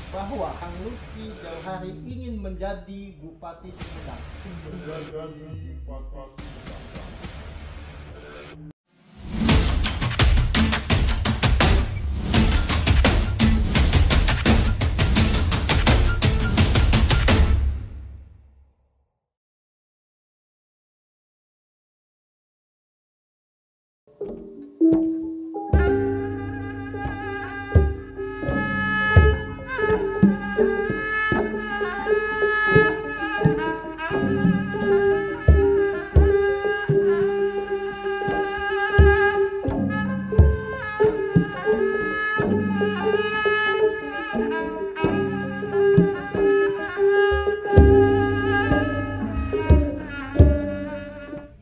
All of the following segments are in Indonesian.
bahwa Kang Lucky jauh hari ingin menjadi Bupati Sumedang.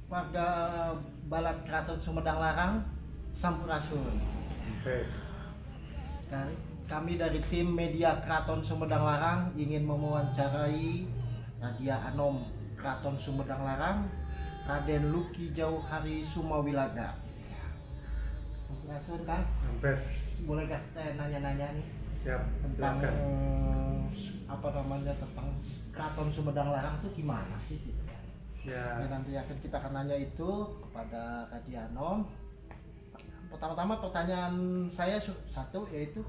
Warga Balat Keraton Sumedang Larang, Sampurasun. Kami dari tim media Keraton Sumedang Larang ingin mewawancarai Radia Anom Keraton Sumedang Larang, Raden Lucky Jauh Hari Sumawilaga. Sampurasun, Kang. Boleh gak saya nanya-nanya nih? Siap. Tentang tentang Keraton Sumedang Larang itu gimana sih? Ya. Nanti kita akan nanya itu kepada Kak Dianom. Pertama-tama pertanyaan saya satu, yaitu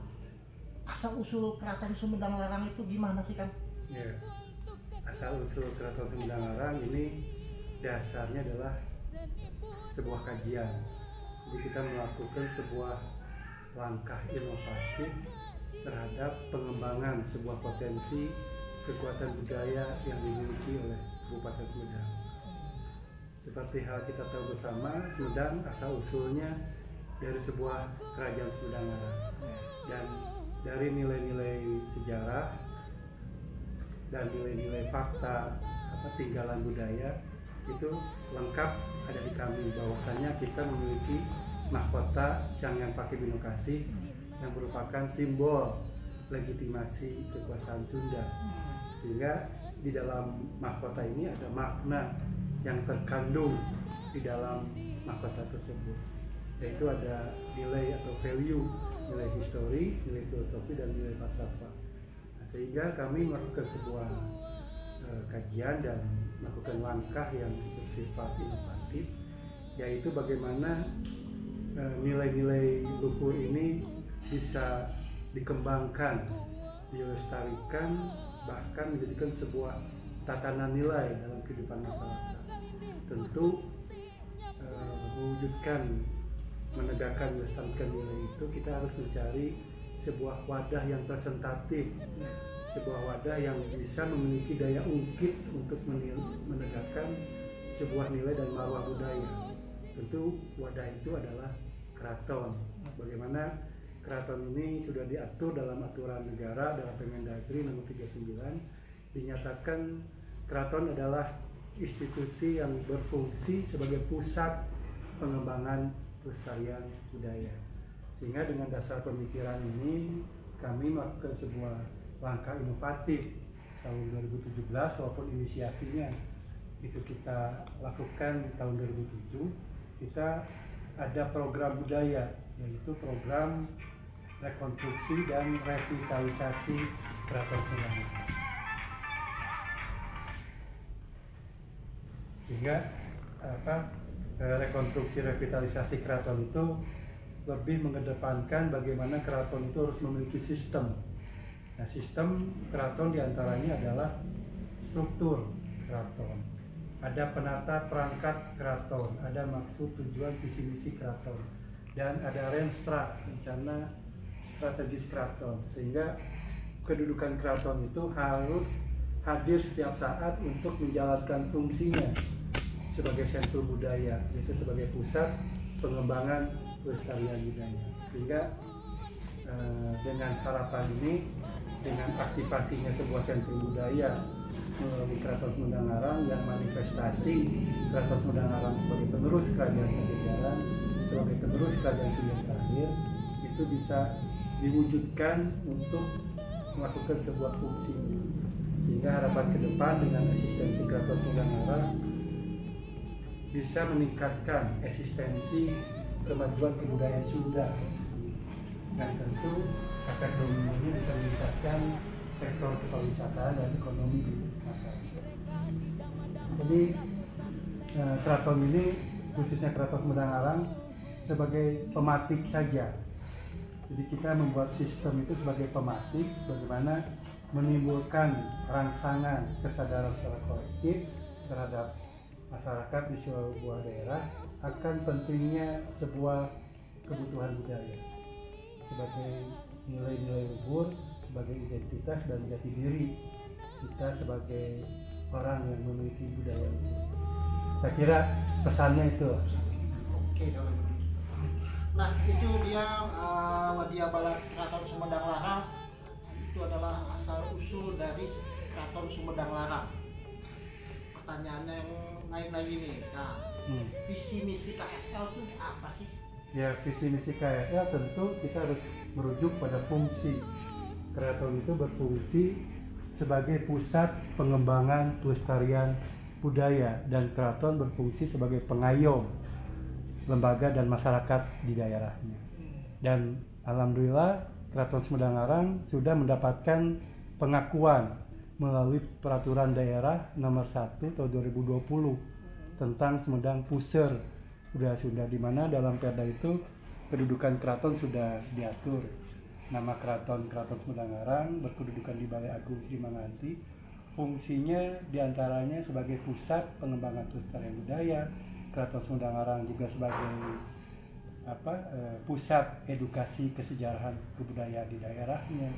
asal usul Keraton Sumedang Larang itu gimana sih, Kang? Ya. Asal usul Keraton Sumedang Larang ini dasarnya adalah sebuah kajian. Jadi kita melakukan sebuah langkah inovatif terhadap pengembangan sebuah potensi kekuatan budaya yang dimiliki oleh Kabupaten Sumedang. Seperti hal kita tahu bersama, Sumedang asal usulnya dari sebuah kerajaan Sumedang Larang, dan dari nilai-nilai sejarah dan nilai-nilai fakta tinggalan budaya itu lengkap ada di kami. Bahwasanya kita memiliki mahkota Sanghyang Pakibinokasih yang merupakan simbol legitimasi kekuasaan Sunda, sehingga di dalam mahkota ini ada makna yang terkandung di dalam mahkota tersebut, yaitu ada nilai atau value, nilai histori, nilai filosofi, dan nilai falsafah. Sehingga kami melakukan sebuah kajian dan melakukan langkah yang bersifat inovatif, yaitu bagaimana nilai-nilai luhur ini bisa dikembangkan, dilestarikan, bahkan menjadikan sebuah tatanan nilai dalam kehidupan masyarakat. Tentu mewujudkan, menegakkan, melestarikan nilai itu, kita harus mencari sebuah wadah yang presentatif, sebuah wadah yang bisa memiliki daya ungkit untuk menegakkan sebuah nilai dan marwah budaya. Tentu wadah itu adalah keraton. Bagaimana keraton ini sudah diatur dalam aturan negara, dalam Permendagri nomor 39, dinyatakan keraton adalah institusi yang berfungsi sebagai pusat pengembangan pelestarian budaya. Sehingga dengan dasar pemikiran ini kami melakukan sebuah langkah inovatif tahun 2017, walaupun inisiasinya itu kita lakukan tahun 2007. Kita ada program budaya, yaitu program rekonstruksi dan revitalisasi Keraton Sumedang. Sehingga rekonstruksi revitalisasi keraton itu lebih mengedepankan bagaimana keraton itu harus memiliki sistem. Nah, sistem keraton diantaranya adalah struktur keraton, ada penata perangkat keraton, ada maksud, tujuan, visi misi keraton, dan ada renstra, rencana strategis keraton. Sehingga kedudukan keraton itu harus hadir setiap saat untuk menjalankan fungsinya sebagai sentrum budaya, yaitu sebagai pusat pengembangan pelestarian budaya. Sehingga dengan harapan ini, dengan aktivasinya sebuah sentrum budaya melalui Keraton Sumedang Larang, yang manifestasi Keraton Sumedang Larang sebagai penerus kerajaan Pajajaran, sebagai penerus kerajaan Sunda terakhir, itu bisa diwujudkan untuk melakukan sebuah fungsi. Sehingga harapan ke depan dengan eksistensi Keraton Sumedang Larang bisa meningkatkan eksistensi kemajuan kebudayaan Sunda. Dan tentu efek domino ini bisa meningkatkan sektor kepariwisataan dan ekonomi di masyarakat. Jadi keraton ini, khususnya Keraton Sumedang Larang, sebagai pematik saja. Jadi kita membuat sistem itu sebagai pematik, bagaimana menimbulkan rangsangan kesadaran secara kolektif terhadap masyarakat di sebuah daerah akan pentingnya sebuah kebutuhan budaya sebagai nilai-nilai luhur, sebagai identitas dan jati diri kita sebagai orang yang memiliki budaya. Saya kira pesannya itu. Oke, kalau begitu. Nah, itu dia Wadia Balat Keraton Sumedang Larang. Itu adalah asal usul dari Keraton Sumedang Larang. Pertanyaannya yang lain lagi nih, nah, visi misi KSL itu apa sih? Ya, visi misi KSL tentu kita harus merujuk pada fungsi. Keraton itu berfungsi sebagai pusat pengembangan pelestarian budaya, dan keraton berfungsi sebagai pengayom lembaga dan masyarakat di daerahnya. Dan alhamdulillah Keraton Sumedang Larang sudah mendapatkan pengakuan melalui peraturan daerah nomor 1 tahun 2020 tentang Sumedang Puser Budaya Sunda, di mana dalam perda itu kedudukan keraton sudah diatur. Nama keraton Sumedang Larang berkedudukan di Balai Agung Sri Manganti. Fungsinya diantaranya sebagai pusat pengembangan pelestarian budaya. Keraton Sumedang Larang juga sebagai pusat edukasi kesejarahan kebudayaan di daerahnya.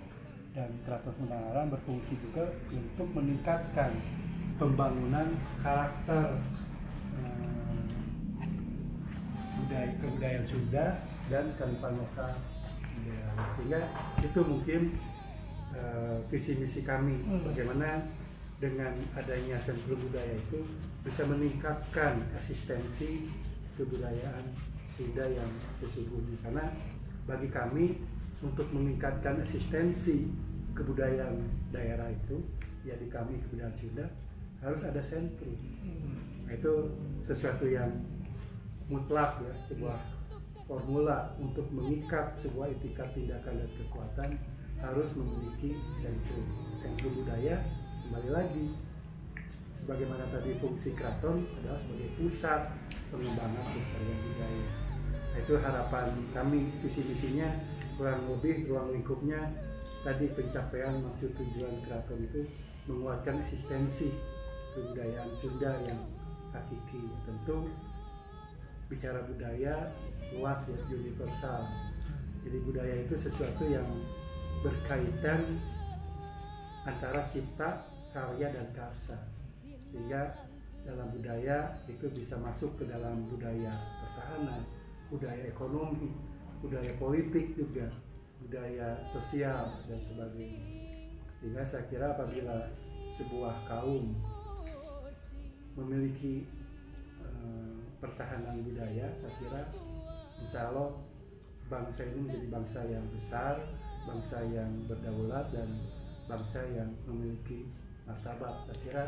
Dan Keraton Sumedang Larang berfungsi juga untuk meningkatkan pembangunan karakter kebudayaan Sunda dan kearifan lokal. Sehingga itu mungkin visi misi kami, bagaimana dengan adanya sentrum budaya itu bisa meningkatkan eksistensi kebudayaan Sunda yang sesungguhnya. Karena bagi kami untuk meningkatkan eksistensi kebudayaan daerah itu, ya di kami kebudayaan Sunda, harus ada sentrum. Nah, itu sesuatu yang mutlak ya, sebuah formula untuk mengikat sebuah etikat tindakan dan kekuatan harus memiliki sentrum. Sentrum budaya, kembali lagi, sebagaimana tadi fungsi keraton adalah sebagai pusat pengembangan pelestarian budaya. Nah, itu harapan kami, visi misinya kurang lebih ruang lingkupnya tadi pencapaian maksud tujuan keraton itu menguatkan eksistensi kebudayaan Sunda yang hakiki. Tentu bicara budaya luas ya, universal. Jadi budaya itu sesuatu yang berkaitan antara cipta, karya, dan karsa. Sehingga dalam budaya itu bisa masuk ke dalam budaya pertahanan, budaya ekonomi, budaya politik juga, budaya sosial, dan sebagainya. Sehingga saya kira apabila sebuah kaum memiliki pertahanan budaya, saya kira insya Allah bangsa ini menjadi bangsa yang besar, bangsa yang berdaulat, dan bangsa yang memiliki martabat. Saya kira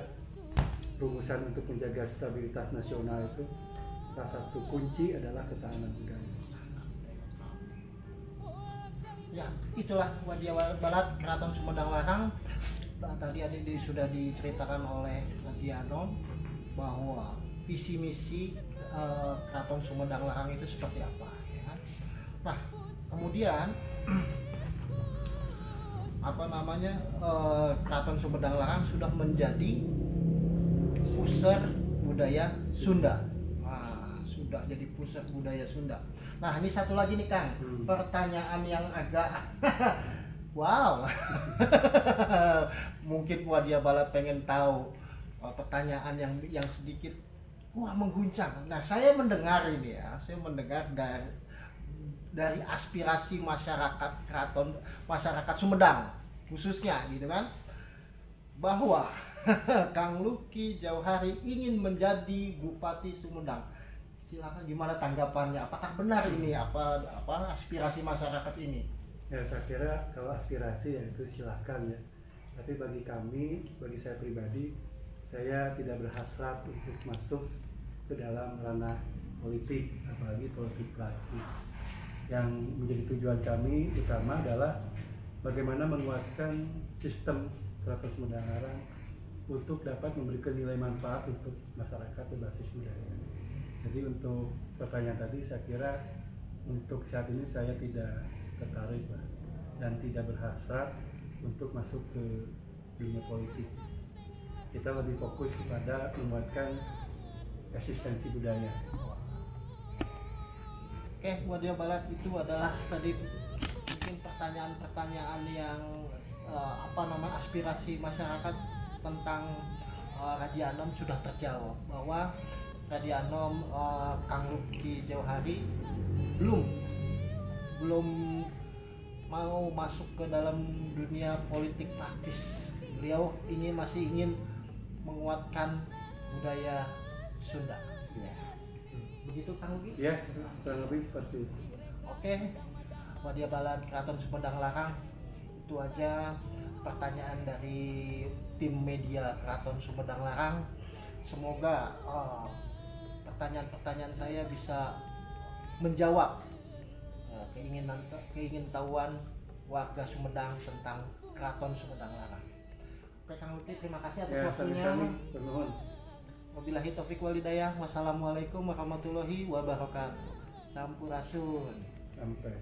rumusan untuk menjaga stabilitas nasional itu salah satu kunci adalah ketahanan budaya. Ya, itulah Wadia Balat Keraton Sumedang Larang. Tadi sudah diceritakan oleh Diano bahwa visi misi Keraton Sumedang Larang itu seperti apa ya. Nah, kemudian Keraton Sumedang Larang sudah menjadi pusat budaya Sunda. Nah, sudah jadi pusat budaya Sunda. Nah, ini satu lagi nih Kang, pertanyaan yang agak wow. Mungkin Wadia Balat pengen tahu pertanyaan yang sedikit mengguncang. Nah, saya mendengar dari aspirasi masyarakat keraton, masyarakat Sumedang khususnya gitu kan, bahwa Kang Lucky Jauhari ingin menjadi Bupati Sumedang. Silakan, gimana tanggapannya? Apakah benar ini apa aspirasi masyarakat ini? Ya, saya kira kalau aspirasi ya itu silakan ya. Tapi bagi kami, bagi saya pribadi, saya tidak berhasrat untuk masuk ke dalam ranah politik, apalagi politik praktis. Yang menjadi tujuan kami utama adalah bagaimana menguatkan sistem Keraton Sumedang Larang untuk dapat memberikan nilai manfaat untuk masyarakat berbasis budaya. Jadi untuk pertanyaan tadi saya kira untuk saat ini saya tidak tertarik Pak, dan tidak berhasrat untuk masuk ke dunia politik. Kita lebih fokus kepada menguatkan eksistensi budaya. Oke, Wadia Balat, itu adalah tadi mungkin pertanyaan-pertanyaan yang aspirasi masyarakat tentang Raja Anom sudah terjawab, bahwa Raja Anom Kang Lucky Jauhari belum mau masuk ke dalam dunia politik praktis. Beliau masih ingin menguatkan budaya Sunda. Ya. Begitu Kang Lucky? Ya, kurang lebih seperti itu. Oke, Wadia Balat Keraton Sumedang Larang, itu aja pertanyaan dari tim media Keraton Sumedang Larang. Semoga pertanyaan-pertanyaan saya bisa menjawab keingintahuan warga Sumedang tentang Keraton Sumedang Larang. Oke Kang Lucky, terima kasih atas waktunya. Wabillahi taufik walhidayah. Wassalamualaikum warahmatullahi wabarakatuh. Sampurasun. Sampai.